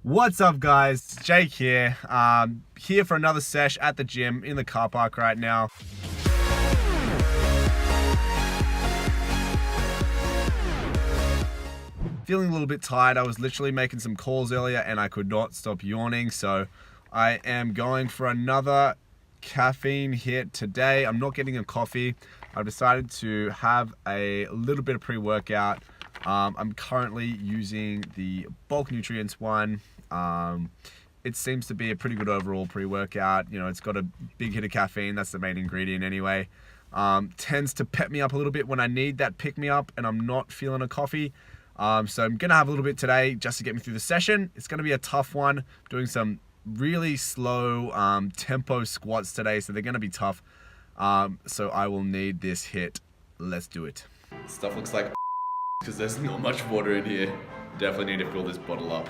What's up, guys? Jake here. Here for another sesh at the gym in the car park right now. Feeling a little bit tired. I was literally making some calls earlier and I could not stop yawning. So I am going for another caffeine hit today. I'm not getting a coffee. I've decided to have a little bit of pre-workout. I'm currently using the Bulk Nutrients one. It seems to be a pretty good overall pre-workout. You know, it's got a big hit of caffeine. That's the main ingredient anyway. Tends to pep me up a little bit when I need that pick-me-up and I'm not feeling a coffee. So I'm going to have a little bit today just to get me through the session. It's going to be a tough one, doing some really slow tempo squats today, so they're going to be tough. So I will need this hit. Let's do it. Stuff looks like because there's not much water in here. Definitely need to fill this bottle up.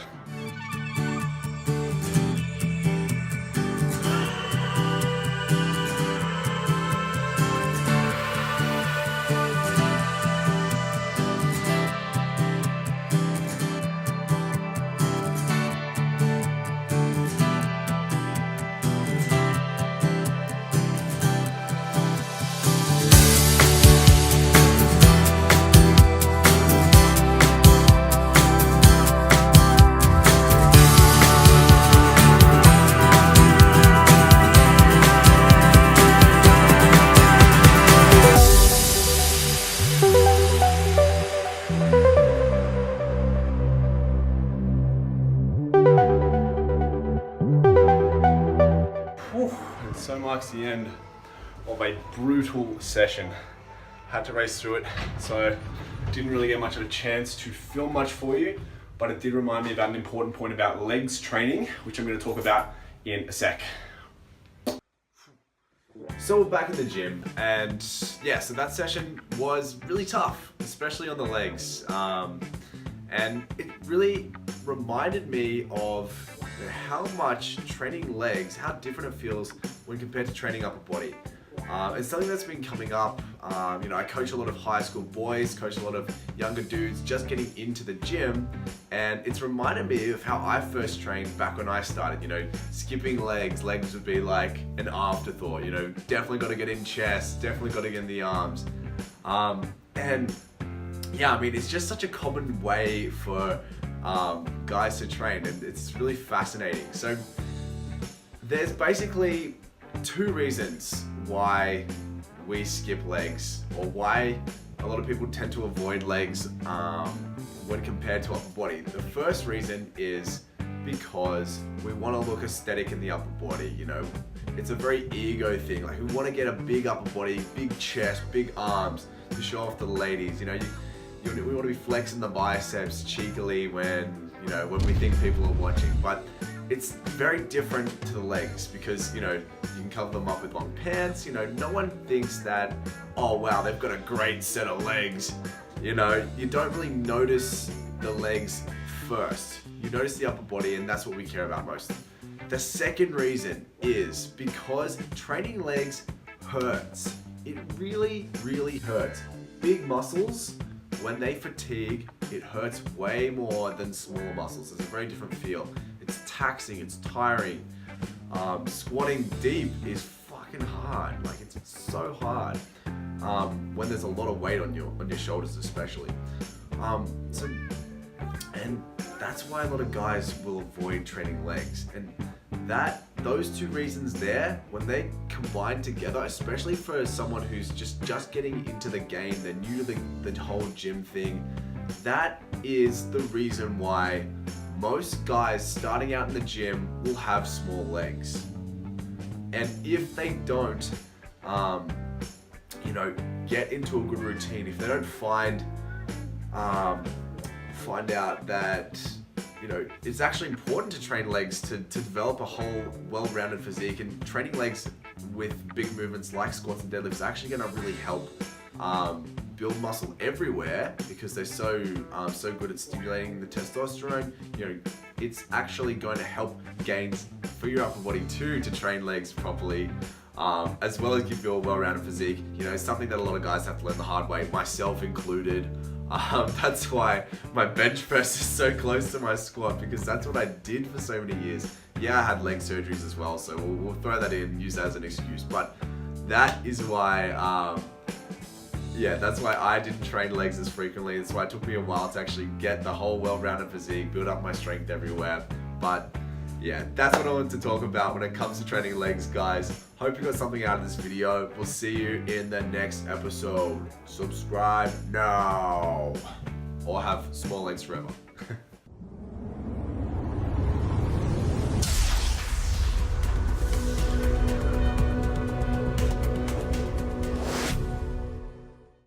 And so marks the end of a brutal session. Had to race through it, so didn't really get much of a chance to film much for you, but it did remind me about an important point about legs training, which I'm going to talk about in a sec. So we're back in the gym, and yeah, so that session was really tough, especially on the legs. And it really reminded me of how much training legs, how different it feels when compared to training upper body. It's something that's been coming up. You know, I coach a lot of high school boys, coach a lot of younger dudes just getting into the gym, and it's reminded me of how I first trained back when I started. You know, skipping legs would be like an afterthought. You know, definitely got to get in chest, definitely got to get in the arms, and yeah, I mean, it's just such a common way for guys to train, and it's really fascinating. So there's basically two reasons why we skip legs, or why a lot of people tend to avoid legs when compared to upper body. The first reason is because we want to look aesthetic in the upper body. You know, it's a very ego thing. Like, we want to get a big upper body, big chest, big arms to show off to the ladies. You know, we want to be flexing the biceps cheekily when we think people are watching. But it's very different to the legs, because, you know, you can cover them up with long pants. You know, no one thinks that, oh wow, they've got a great set of legs. You know, you don't really notice the legs first. You notice the upper body, and that's what we care about most. The second reason is because training legs hurts. It really, really hurts. Big muscles, when they fatigue, it hurts way more than smaller muscles. It's a very different feel. It's taxing, it's tiring. Squatting deep is fucking hard. Like, it's so hard when there's a lot of weight on your shoulders, especially. And that's why a lot of guys will avoid training legs. And those two reasons there, when they combine together, especially for someone who's just getting into the game, they're new to the whole gym thing, that is the reason why most guys starting out in the gym will have small legs. And if they don't, you know, get into a good routine, if they don't find out that, you know, it's actually important to train legs to develop a whole well-rounded physique, and training legs with big movements like squats and deadlifts is actually going to really help build muscle everywhere, because they're so good at stimulating the testosterone. You know, it's actually going to help gains for your upper body too, to train legs properly, as well as give you a well-rounded physique. You know, it's something that a lot of guys have to learn the hard way, myself included. That's why my bench press is so close to my squat, because that's what I did for so many years. Yeah, I had leg surgeries as well, so we'll throw that in, use that as an excuse. But that is why, yeah, that's why I didn't train legs as frequently. That's why it took me a while to actually get the whole well-rounded physique, build up my strength everywhere. But yeah, that's what I wanted to talk about when it comes to training legs, guys. Hope you got something out of this video. We'll see you in the next episode. Subscribe now, or have small legs forever.